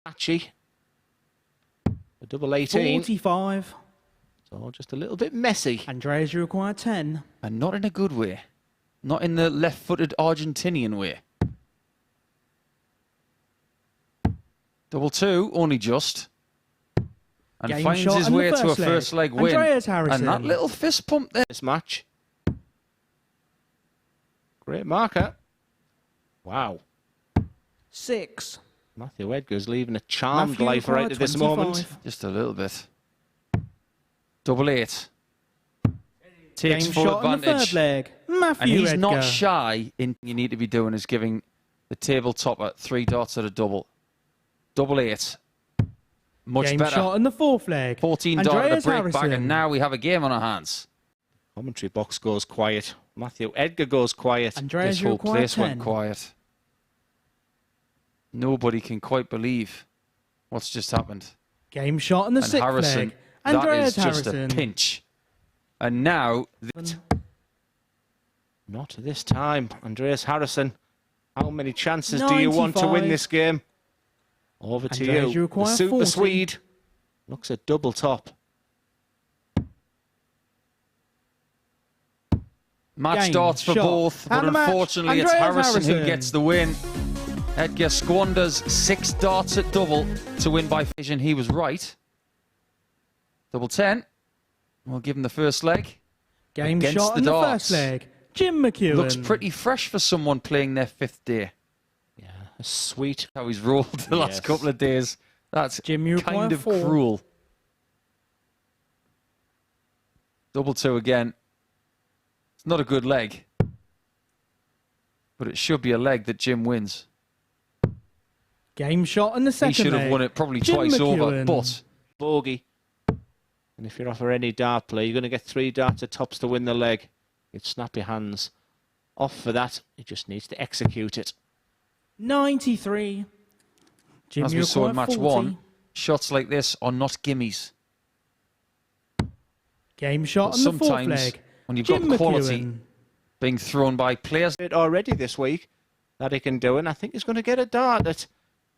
Patchy. A double 18. 45. So just a little bit messy. Andreas, you require 10. And not in a good way. Not in the left-footed Argentinian way. Double 2, only just. And Game finds shot his and the way to a first leg. first leg win. Andreas Harrison. And that little fist pump there. This match. Great marker. Wow. 6. Matthew Edgar's leaving a charmed Matthew life right at this 25. moment. Just a little bit. Double 8. Takes Game full shot on the advantage. third leg. Matthew And he's Edgar. not shy in you need to be doing is giving the tabletopper 3 darts at a double. Double 8. Much Game better. shot on the fourth leg. 14 dart at a Andreas break back, Harrison. and now we have a game on our hands. Commentary box goes quiet. Matthew Edgar goes quiet. Andreas, This you whole require place 10. went quiet. Nobody can quite believe what's just happened. Game shot on the And sixth Harrison, leg. that Andreas is just Harrison. a pinch. And now, Not this time. Andreas Harrison. How many chances do you want to win 95. this game? Over to Andreas, you you. require The Super 40. Swede. Looks a double top. match Game, darts for shot. both, but And the match, unfortunately it's Andreas Harrison who Harrison. gets the win. Edgar squanders 6 darts at double to win by vision. He was right. Double 10. We'll give him the first leg. Game Against shot the on the darts. first leg. Jim McEwen. Looks pretty fresh for someone playing their 5th day. Yeah, sweet. How he's rolled the last Yes. couple of days. That's Jim, you require kind of 4. cruel. Double 2 again. It's not a good leg. But it should be a leg that Jim wins. Game shot on the second He should have leg. won it probably Jim twice over, McEwen. but Bogey. And if you're off for any dart play, you're going to get 3 darts at tops to win the leg. You'd snap your hands off for that. He just needs to execute it. 93. Jim, as you we saw in require match 40. 1, shots like this are not gimmies. Game shot But on the fourth sometimes leg. when you've Jim got quality McEwen. being thrown by players, It already this week that he can do, and I think he's going to get a dart at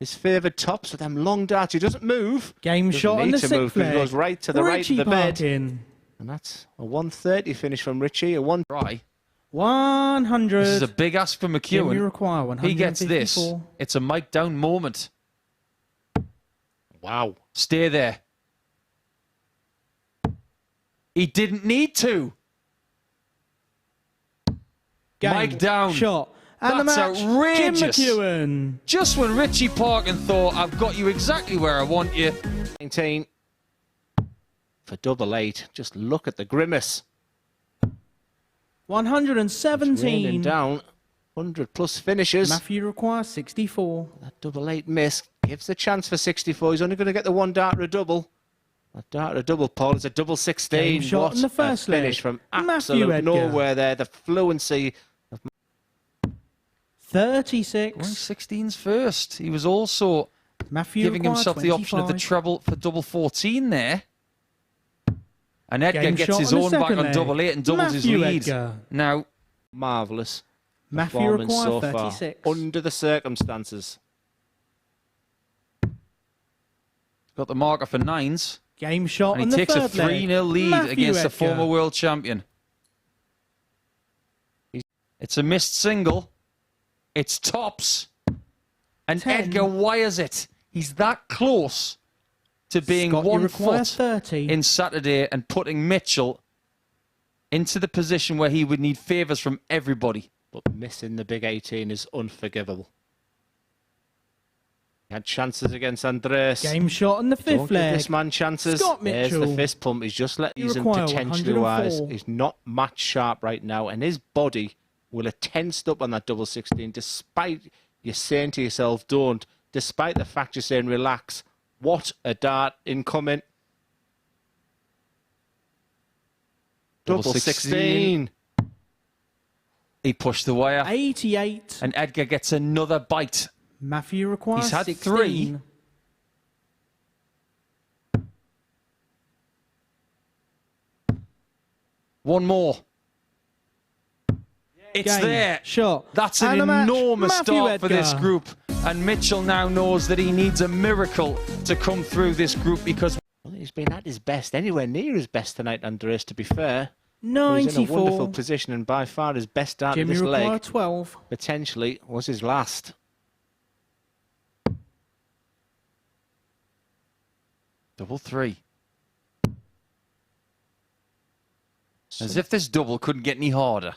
his favoured tops with them long darts. He doesn't move. Game Doesn't shot on need the to sixth move, 'cause leg. he goes right to the right Richie of the bed. Parkin. And that's a 130 finish from Richie. A 1. try. 100. This is a big ask for Jim, you McEwen. require 154. He gets this. It's a mic down moment. Wow. Stay there. He didn't need to. Game, Mic down. Shot. And the That's match, outrageous. Jim McEwen. Just when Richie Parkin thought, I've got you exactly where I want you. 19 for double 8. Just look at the grimace. It's raining 117. down. 100 plus finishes. Matthew requires 64. That double 8 miss gives the chance for 64. He's only going to get the 1 dart or a double. That dart or a double, Paul, is a double 16. Game shot What in the first a finish leg. from Matthew absolute Edgar. nowhere there. The fluency. 36. Well, 16's first. He was also Matthew giving requires himself the option of the 25. treble for double 14 there. And Edgar Game gets shot his on the own back second on leg. double 8 and doubles his Matthew lead. Edgar. Now, Marvellous Matthew performance requires so 36. far. Under the circumstances. got the marker for 9s. Game shot And on he the takes a third leg. 3-0 lead Matthew against the Edgar. former world champion. It's a missed single. It's tops. And 10. Edgar wires it. He's that close to being Scott, you 1 require foot 30. in Saturday and putting Mitchell into the position where he would need favours from everybody. But missing the big 18 is unforgivable. He had chances against Andres. Game shot on the Don't fifth give leg. this man chances. Scott There's the Mitchell. fist pump. He's just letting You him require potentially wise. 104. He's not match sharp right now, and his body will have tensed up on that double 16, despite you saying to yourself, don't. Despite the fact you're saying relax. What a dart incoming. Double 16. He pushed the wire. 88. And Edgar gets another bite. Matthew requires He's had 16. 3. One more. It's Game, there. Shot. That's And an the match, enormous Matthew start for this Edgar. group. And Mitchell now knows that he needs a miracle to come through this group because... Well, he's been at his best, anywhere near his best tonight, Andreas, to be fair. He's in a 94. wonderful position, and by far his best start of Jimmy this require leg 12. potentially was his last. Double three. As if this double couldn't get any harder.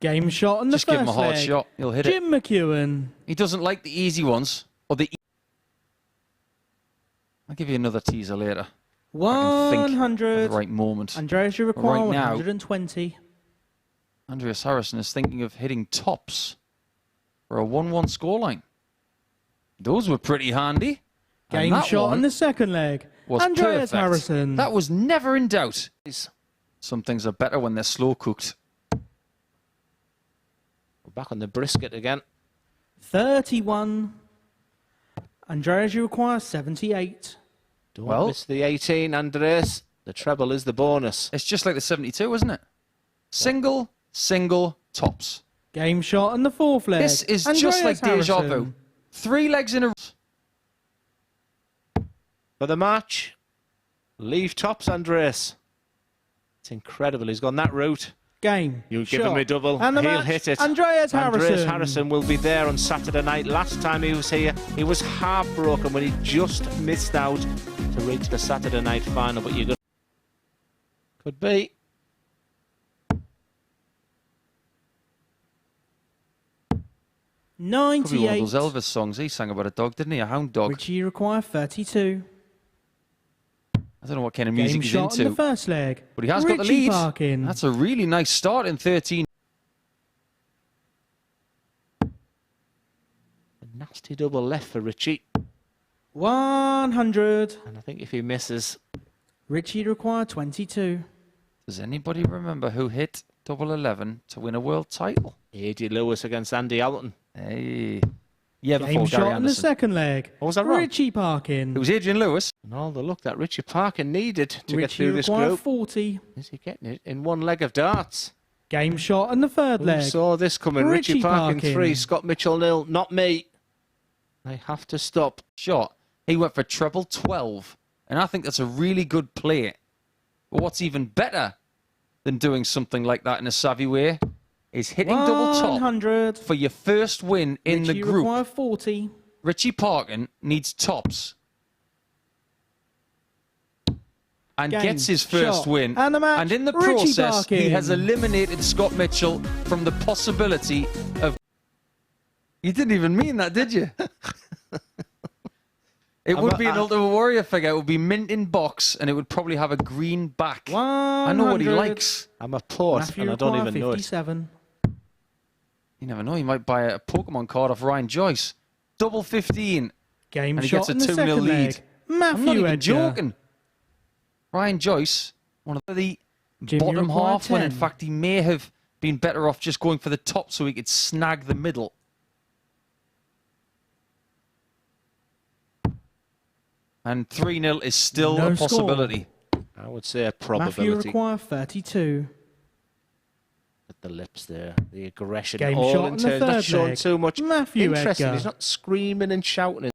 Game shot on the Just first give him a hard leg. shot. He'll hit it. Jim McEwen. He doesn't like the easy ones. Or the... I'll give you another teaser later. I can think at 100. the right moment. Andreas, you require Right now- 120. Andreas Harrison is thinking of hitting tops for a 1-1 scoreline. Those were pretty handy. And Game that shot one on the second leg. was Andreas perfect. Harrison. That was never in doubt. Some things are better when they're slow cooked. We're back on the brisket again. 31. Andreas, you require 78. Don't miss the 18, Andreas. The treble is the bonus. It's just like the 72, isn't it? Single, single, tops. Game shot on the fourth leg. This is Andreas just like deja Harrison. vu. 3 legs in a row. For the match, leave tops, Andreas. It's incredible. He's gone that route. Game. You give shot. him a double. And the He'll match, hit it. Andreas Harrison. Andreas Harrison will be there on Saturday night. Last time he was here, he was heartbroken when he just missed out to reach the Saturday night final. But you're good. Could be. Could be one 98. of those Elvis songs he sang about a dog, didn't he? A hound dog. Richie require 32. I don't know what kind of music Game he's shot on into. the first leg. But he has got the Richie lead. Parkin. That's a really nice start in 13. A nasty double left for Richie. 100. And I think if he misses, Richie require 22. Does anybody remember who hit double 11 to win a world title? A.D. Lewis against Andy Alton. Hey. Yeah, Game before shot Gary on the Anderson. second leg. Oh, was that wrong? Richie Parkin. It was Adrian Lewis. And all the luck that Richie Parker needed to get Richie through this require group. 40. Is he getting it in one leg of darts? Game shot on the third Who leg. saw this coming? Richie Richie Parkin Parkin. 3, Scott Mitchell 0. Not me. They have to stop. Shot. He went for treble 12. And I think that's a really good play. But what's even better than doing something like that in a savvy way is hitting double top 100. for your first win in Richie the group. require 40. Richie Parkin needs tops and Game, gets his first shot, win. and the match, And in the Richie process, he Parkin. has eliminated Scott Mitchell from the possibility of... You didn't even mean that, did you? It would be an Ultimate Warrior figure. It would be mint in box, and it would probably have a green back. 100. I know what he likes. I'm a port, Matthew and I don't require even know it. 57. You never know. He might buy a Pokemon card off Ryan Joyce. Double 15. Game And he shot gets a in the 2-0 second lead. leg. Matthew I'm not even Edgar. joking. Ryan Joyce, one of the Jimmy bottom required half, when in 10. fact he may have been better off just going for the top so he could snag the middle. And 3-0 is still No a score. possibility. I would say a Matthew probability. require 32. At the lips there, the aggression, Game all shot in on the turn. Not third showing leg. too much Matthew interest. Edgar. He's not screaming and shouting.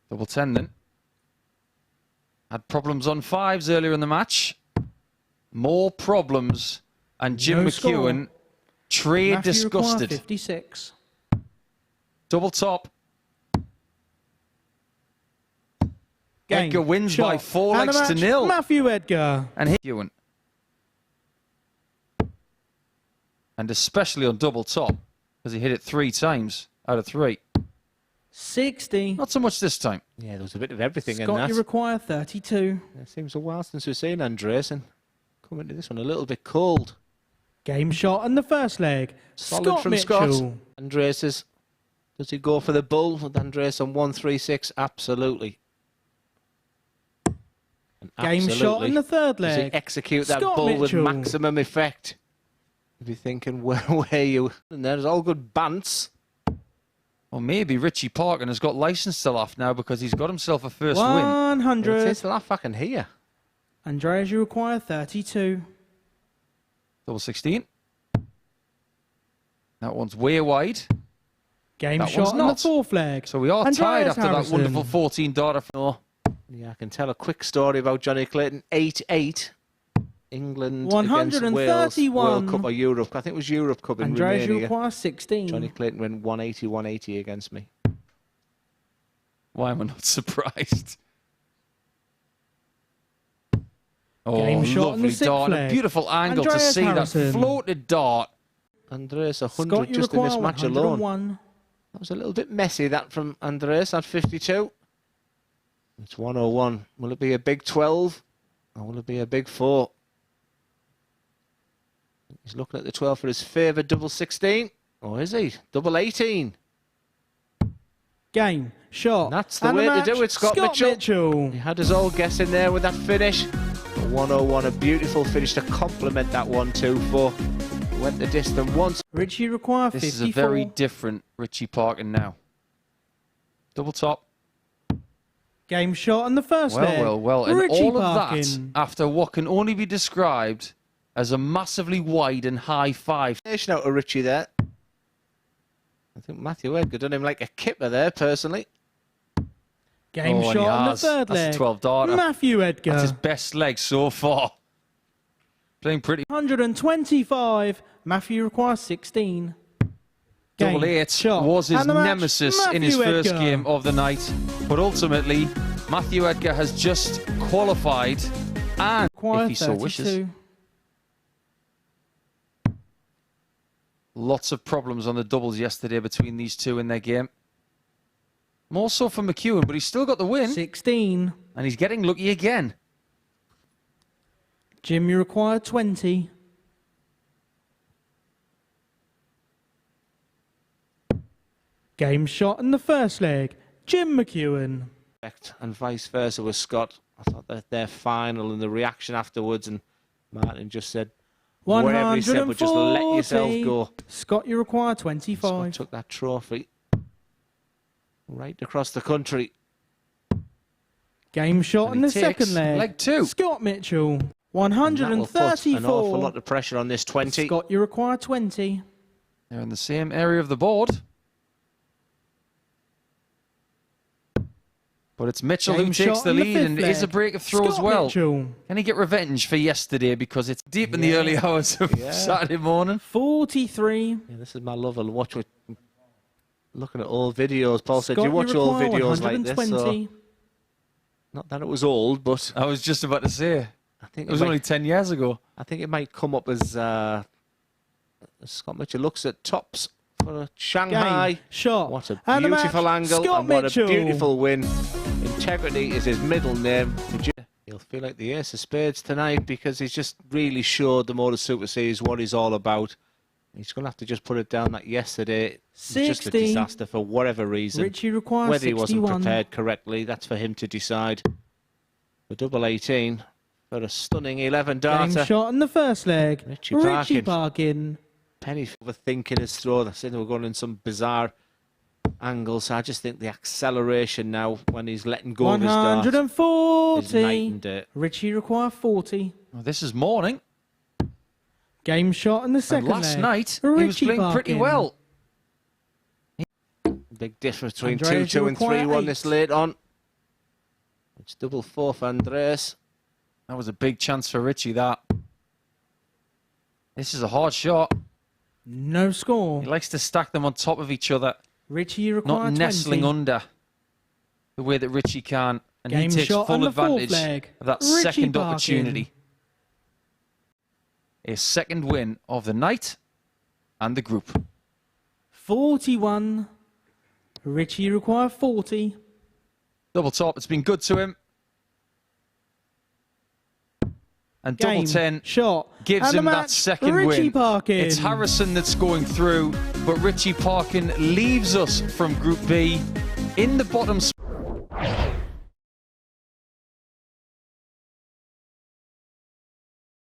Double 10 then. Had problems on 5s earlier in the match. More problems. And Jim No McEwen, trade Matthew require disgusted. 56. Double top. Game, Edgar wins shot, by 4 and a legs to match, 0. Matthew Edgar. And hit McEwen. And especially on double top, because he hit it 3 times out of 3. 60. Not so much this time. Yeah, there was a bit of everything in Scott, that. you require 32. It seems a while since we've seen Andres, and coming to this one a little bit cold. Game shot on the first leg. Solid Scott from Mitchell. Scott. Andres is, does he go for the bull with Andres on 136? Absolutely. And Game shot absolutely, in the third does he leg. execute that Scott bull Mitchell. with maximum effect? You'd be thinking, where you? And there's all good bants. Well, maybe Richie Parkin has got license to laugh now because he's got himself a first win. 100. It's his laugh I can hear. Andreas, you require 32. Double 16. That one's way wide. Game That shot one's on the not. fourth leg. So we are tied Andreas after Harrison. that wonderful 14-darter. Yeah, I can tell a quick story about Johnny Clayton. 8-8. England against Wales. 131. World Cup or Europe. I think it was Europe Cup in Andreas, you Romania. require 16. Johnny Clayton went 180 against me. Why am I not surprised? Oh, Game shot on lovely the sixth dart. And a leg. beautiful angle to Andreas see Harrison. that floated dart. Andreas, 100 Scott, you just in require this match alone. 101. That was a little bit messy, that from Andreas at 52. It's 101. Will it be a big 12? Or will it be a big 4? He's looking at the 12 for his favourite double 16. Or is he? Double 18. Game shot. And that's the and way the to do match, it, Scott Mitchell. Mitchell. He had us all guessing there with that finish. A 101, a beautiful finish to complement that 1-2-4. Went the distance once. Richie require 54. This is a very different Richie Parkin now. Double top. Game shot on the first leg. Well. And Richie all of Parkin. that after what can only be described as a massively wide and high 5. Nation out of Richie there. I think Matthew Edgar done him like a kipper there, personally. Game and he shot on the has. third That's a leg. 12-darter. Matthew Edgar. That's his best leg so far. Playing pretty. 125. Matthew requires 16. Double 8 shot. was his And the match, nemesis in his Matthew first Edgar. game of the night. But ultimately, Matthew Edgar has just qualified and, Require if he so 32. wishes, lots of problems on the doubles yesterday between these two in their game. More so for McEwen, but he's still got the win. 16. And he's getting lucky again. Jim, you require 20. Game shot in the first leg. Jim McEwen. And vice versa with Scott. I thought that their final and the reaction afterwards, and Martin just said, whatever he said, but just let yourself go. Scott, you require Scott 25. took that trophy right across the country. Game shot And in he the takes second leg. leg 2. Scott Mitchell. And that will put an awful 134. lot of pressure on this 20. Scott, you require 20. They're in the same area of the board. But it's Mitchell Game who takes shot the in the lead, fifth and it is a leg. break of throw Scott as well. Mitchell. Can he get revenge for yesterday, because it's deep in the early hours of Saturday morning? 43. Yeah, this is my love. I'll watch with looking at old videos. Paul said, Scott, you watch old require videos like this. 120. So, not that it was old, but I was just about to say, I think it was only 10 years ago. I think it might come up as Scott Mitchell looks at tops for Shanghai. Game shot. What a And the beautiful match, angle Scott and what Mitchell. a beautiful win. Integrity is his middle name. He'll feel like the ace of spades tonight because he's just really showed the Motor Super Series what he's all about. He's going to have to just put it down that yesterday was just a 60. disaster for whatever reason. Richie requires Whether he wasn't 61. prepared correctly, that's for him to decide. The double 18 for a stunning 11 Game darter. shot in the first leg. Richie Parkin. Penny overthinking his throw. I said they were going in some bizarre angles. I just think the acceleration now when he's letting go of his dart is night 140. and day. Richie require 40. Well, this is morning. Game shot in the second And last leg. night, he was Richie playing pretty Parkin. well. Big difference between Andreas, 2-2 and you require 3-1 this 8. late on. It's double 4 for Andreas. That was a big chance for Richie, that. This is a hard shot. No score. He likes to stack them on top of each other, Richie require not nestling 20. under the way that Richie can. And Game he takes shot on full the fourth advantage leg. of that Richie second Parkin. opportunity. A second win of the night and the group. 41. Richie require 40. Double top, it's been good to him. And Game double 10 shot. gives And the him that match, second Richie win. Parkin. It's Harrison that's going through, but Richie Parkin leaves us from Group B in the bottom.